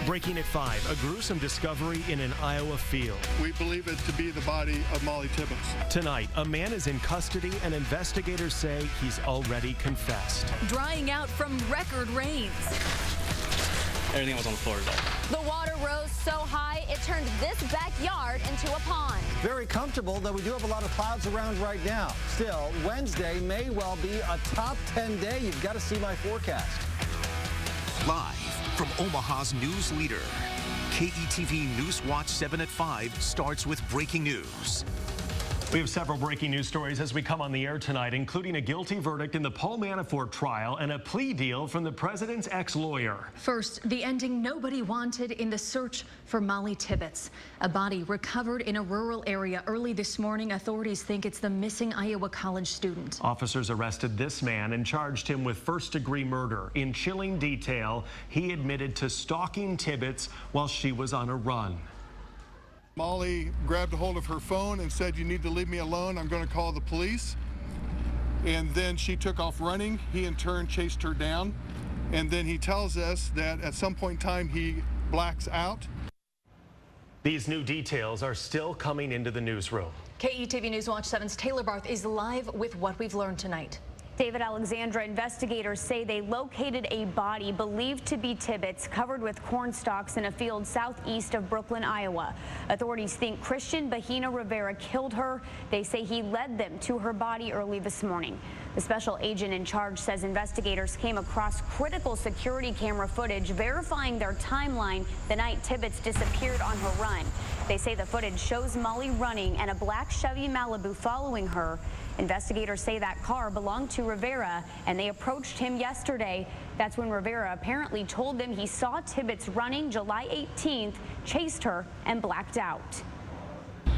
Breaking at 5, a gruesome discovery in an Iowa field. We believe it to be the body of Molly Tibbetts. Tonight, a man is in custody and investigators say he's already confessed. Drying out from record rains. Everything was on the floor is all. The water rose so high, it turned this backyard into a pond. Very comfortable, though we do have a lot of clouds around right now. Still, Wednesday may well be a top 10 day. You've got to see my forecast. Live from Omaha's news leader, KETV NewsWatch 7 at 5 starts with breaking news. We have several breaking news stories as we come on the air tonight, including a guilty verdict in the Paul Manafort trial and a plea deal from the president's ex-lawyer. First, the ending nobody wanted in the search for Molly Tibbetts. A body recovered in a rural area early this morning. Authorities think it's the missing Iowa college student. Officers arrested this man and charged him with first-degree murder. In chilling detail, he admitted to stalking Tibbetts while she was on a run. Molly grabbed a hold of her phone and said, "You need to leave me alone. I'm going to call the police." And then she took off running. He in turn chased her down. And then he tells us that at some point in time he blacks out. These new details are still coming into the newsroom. KETV NewsWatch 7's Taylor Barth is live with what we've learned tonight. David Alexandra, investigators say they located a body believed to be Tibbetts covered with corn stalks in a field southeast of Brooklyn, Iowa. Authorities think Christian Bahina Rivera killed her. They say he led them to her body early this morning. The special agent in charge says investigators came across critical security camera footage verifying their timeline the night Tibbetts disappeared on her run. They say the footage shows Molly running and a black Chevy Malibu following her. Investigators say that car belonged to Rivera, and they approached him yesterday. That's when Rivera apparently told them he saw Tibbetts running July 18th, chased her, and blacked out.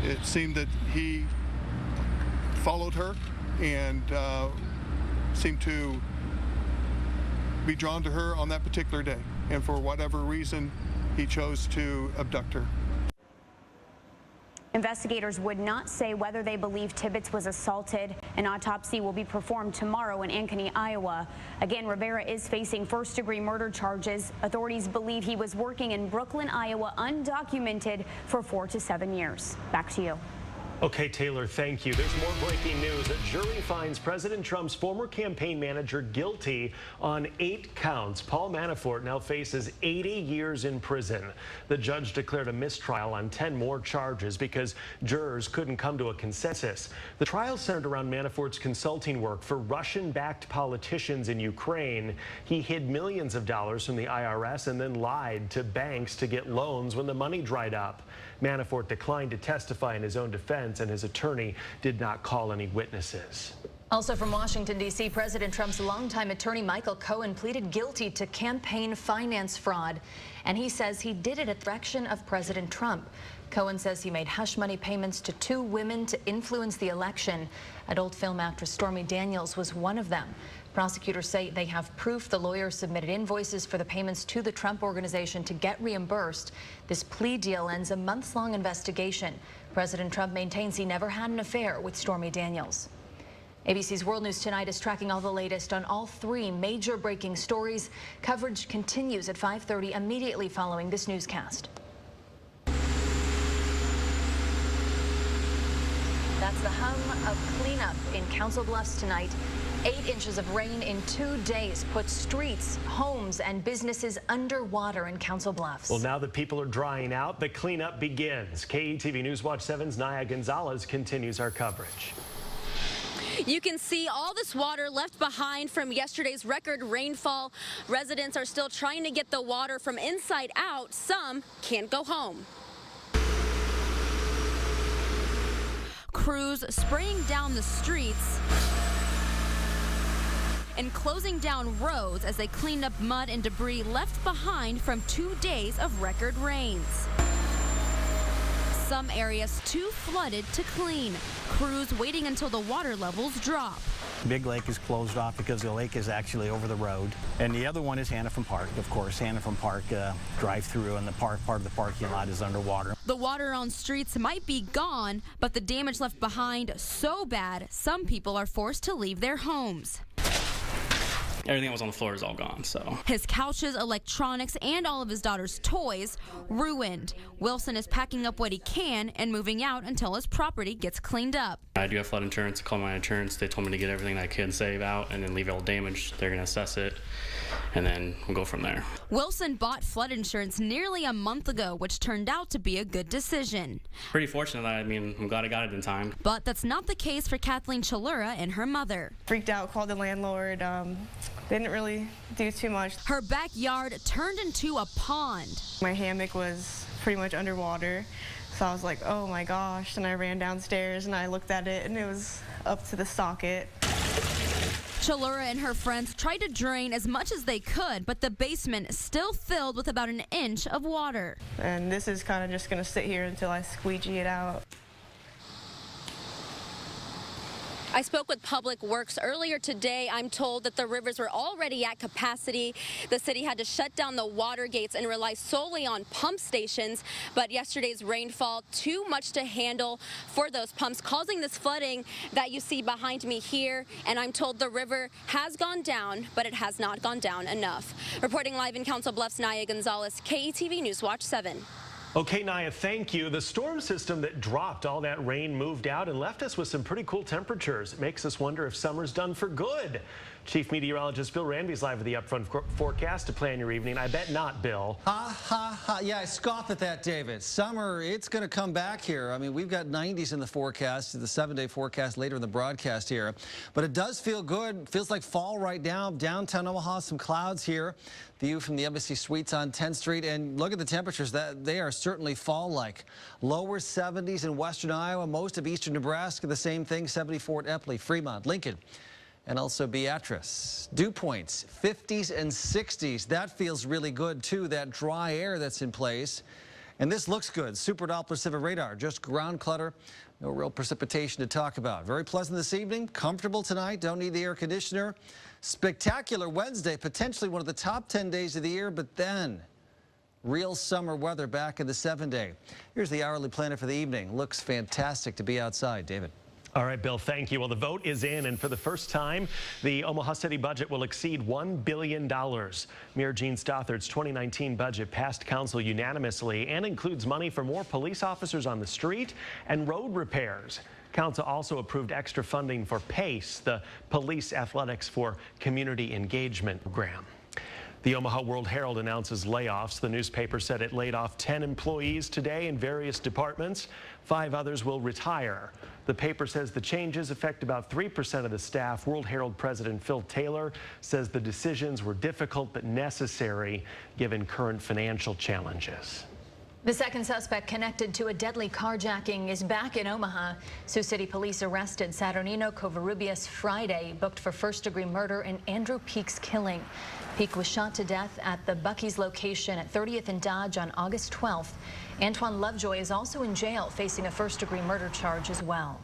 It seemed that he followed her and seemed to be drawn to her on that particular day. And for whatever reason, he chose to abduct her. Investigators would not say whether they believe Tibbetts was assaulted. An autopsy will be performed tomorrow in Ankeny, Iowa. Again, Rivera is facing first-degree murder charges. Authorities believe he was working in Brooklyn, Iowa, undocumented for 4 to 7 years. Back to you. Okay, Taylor, thank you. There's more breaking news. A jury finds President Trump's former campaign manager guilty on 8 counts. Paul Manafort now faces 80 years in prison. The judge declared a mistrial on 10 more charges because jurors couldn't come to a consensus. The trial centered around Manafort's consulting work for Russian-backed politicians in Ukraine. He hid millions of dollars from the IRS and then lied to banks to get loans when the money dried up. Manafort declined to testify in his own defense, and his attorney did not call any witnesses. Also from Washington, D.C., President Trump's longtime attorney Michael Cohen pleaded guilty to campaign finance fraud, and he says he did it at the direction of President Trump. Cohen says he made hush money payments to 2 women to influence the election. Adult film actress Stormy Daniels was one of them. Prosecutors say they have proof the lawyer submitted invoices for the payments to the Trump organization to get reimbursed. This plea deal ends a months-long investigation. President Trump maintains he never had an affair with Stormy Daniels. ABC's World News Tonight is tracking all the latest on all 3 major breaking stories. Coverage continues at 5:30 immediately following this newscast. That's the hum of cleanup in Council Bluffs tonight. 8 inches of rain in 2 days put streets, homes, and businesses underwater in Council Bluffs. Well, now that people are drying out, the cleanup begins. KETV NewsWatch 7's Naya Gonzalez continues our coverage. You can see all this water left behind from yesterday's record rainfall. Residents are still trying to get the water from inside out. Some can't go home. Crews spraying down the streets and closing down roads as they cleaned up mud and debris left behind from 2 days of record rains. Some areas too flooded to clean. Crews waiting until the water levels drop. Big Lake is closed off because the lake is actually over the road. And the other one is Hannafin Park, of course. Hannafin Park drive-through, and the part of the parking lot is underwater. The water on streets might be gone, but the damage left behind so bad, some people are forced to leave their homes. Everything that was on the floor is all gone, so. His couches, electronics, and all of his daughter's toys ruined. Wilson is packing up what he can and moving out until his property gets cleaned up. I do have flood insurance. I called my insurance. They told me to get everything that I can save out and then leave it all damaged. They're going to assess it, and then we'll go from there. Wilson bought flood insurance nearly a month ago, which turned out to be a good decision. Pretty fortunate. I'm glad I got it in time. But that's not the case for Kathleen Chalura and her mother. Freaked out, called the landlord. Didn't really do too much. Her backyard turned into a pond. My hammock was pretty much underwater, so I was like, oh my gosh, and I ran downstairs and I looked at it and it was up to the socket. Chalura and her friends tried to drain as much as they could, but the basement still filled with about an inch of water. And this is kind of just going to sit here until I squeegee it out. I spoke with Public Works earlier today. I'm told that the rivers were already at capacity. The city had to shut down the water gates and rely solely on pump stations. But yesterday's rainfall, too much to handle for those pumps, causing this flooding that you see behind me here. And I'm told the river has gone down, but it has not gone down enough. Reporting live in Council Bluffs, Naya Gonzalez, KETV NewsWatch 7. Okay, Naya, thank you. The storm system that dropped all that rain moved out and left us with some pretty cool temperatures. It makes us wonder if summer's done for good. Chief Meteorologist Bill Ranby's live with the upfront forecast to plan your evening. I bet not, Bill. Ha, ha, ha. Yeah, I scoff at that, David. Summer, it's going to come back here. I mean, we've got 90s in the forecast, the 7-day forecast later in the broadcast here. But it does feel good. Feels like fall right now. Downtown Omaha, some clouds here. View from the Embassy Suites on 10th Street. And look at the temperatures. They are certainly fall-like. Lower 70s in western Iowa, most of eastern Nebraska, the same thing. 74 at Epley, Fremont, Lincoln, and also Beatrice. Dew points, 50s and 60s. That feels really good, too, that dry air that's in place. And this looks good. Super Doppler Civet radar, just ground clutter. No real precipitation to talk about. Very pleasant this evening. Comfortable tonight. Don't need the air conditioner. Spectacular Wednesday, potentially one of the top 10 days of the year, but then real summer weather back in the 7-day. Here's the hourly planner for the evening. Looks fantastic to be outside. David. All right, Bill, thank you. Well, the vote is in, and for the first time, the Omaha City budget will exceed $1 billion. Mayor Gene Stothard's 2019 budget passed council unanimously and includes money for more police officers on the street and road repairs. Council also approved extra funding for PACE, the Police Athletics for Community Engagement program. The Omaha World Herald announces layoffs. The newspaper said it laid off 10 employees today in various departments. 5 others will retire. The paper says the changes affect about 3% of the staff. World Herald President Phil Taylor says the decisions were difficult but necessary given current financial challenges. The second suspect connected to a deadly carjacking is back in Omaha. Sioux City police arrested Saturnino Covarrubias Friday, booked for first-degree murder in Andrew Peak's killing. Peak was shot to death at the Buc-ee's location at 30th and Dodge on August 12th. Antoine Lovejoy is also in jail, facing a first-degree murder charge as well.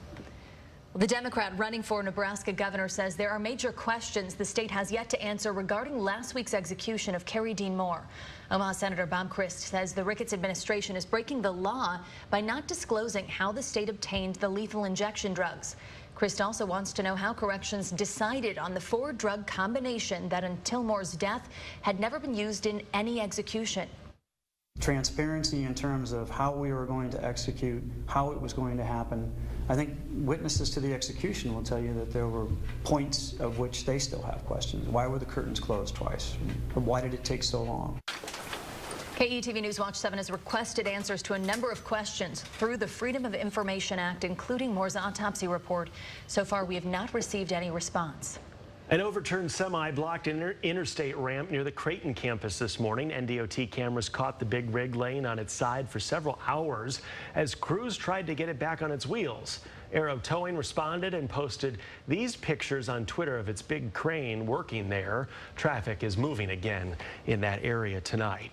The Democrat running for Nebraska governor says there are major questions the state has yet to answer regarding last week's execution of Carrie Dean Moore. Omaha Senator Bob Christ says the Ricketts administration is breaking the law by not disclosing how the state obtained the lethal injection drugs. Christ also wants to know how corrections decided on the 4-drug combination that until Moore's death had never been used in any execution. Transparency in terms of how we were going to execute, how it was going to happen. I think witnesses to the execution will tell you that there were points of which they still have questions. Why were the curtains closed twice? Why did it take so long? KETV NewsWatch 7 has requested answers to a number of questions through the Freedom of Information Act, including Moore's autopsy report. So far, we have not received any response. An overturned semi blocked an interstate ramp near the Creighton campus this morning. NDOT cameras caught the big rig laying on its side for several hours as crews tried to get it back on its wheels. Aero Towing responded and posted these pictures on Twitter of its big crane working there. Traffic is moving again in that area tonight.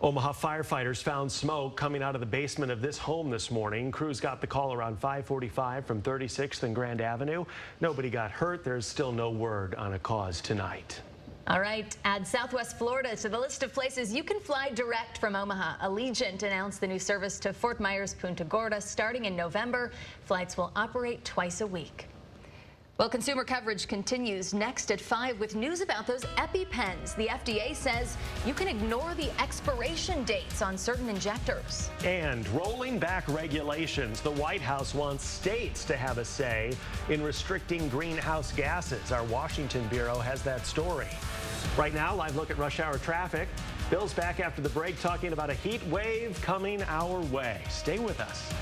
Omaha firefighters found smoke coming out of the basement of this home this morning. Crews got the call around 5:45 from 36th and Grand Avenue. Nobody got hurt. There's still no word on a cause tonight. All right, add Southwest Florida to the list of places you can fly direct from Omaha. Allegiant announced the new service to Fort Myers, Punta Gorda starting in November. Flights will operate twice a week. Well, consumer coverage continues next at 5 with news about those EpiPens. The FDA says you can ignore the expiration dates on certain injectors. And rolling back regulations, the White House wants states to have a say in restricting greenhouse gases. Our Washington bureau has that story. Right now, live look at rush hour traffic. Bill's back after the break talking about a heat wave coming our way. Stay with us.